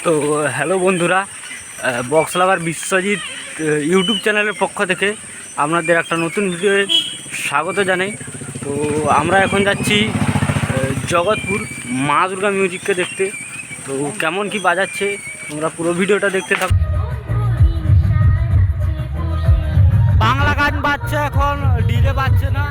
তো হ্যালো বন্ধুরা, বক্স লাভার বিশ্বজিৎ ইউটিউব চ্যানেলের পক্ষ থেকে আপনাদের একটা নতুন ভিডিওয়ে স্বাগত জানাই। তো আমরা এখন যাচ্ছি জগৎপুর মা দুর্গা মিউজিককে দেখতে। তো কেমন কি বাজাচ্ছে তোমরা পুরো ভিডিওটা দেখতে থাকো। বাংলা গান বাজছে, এখন ডিজে বাজছে না।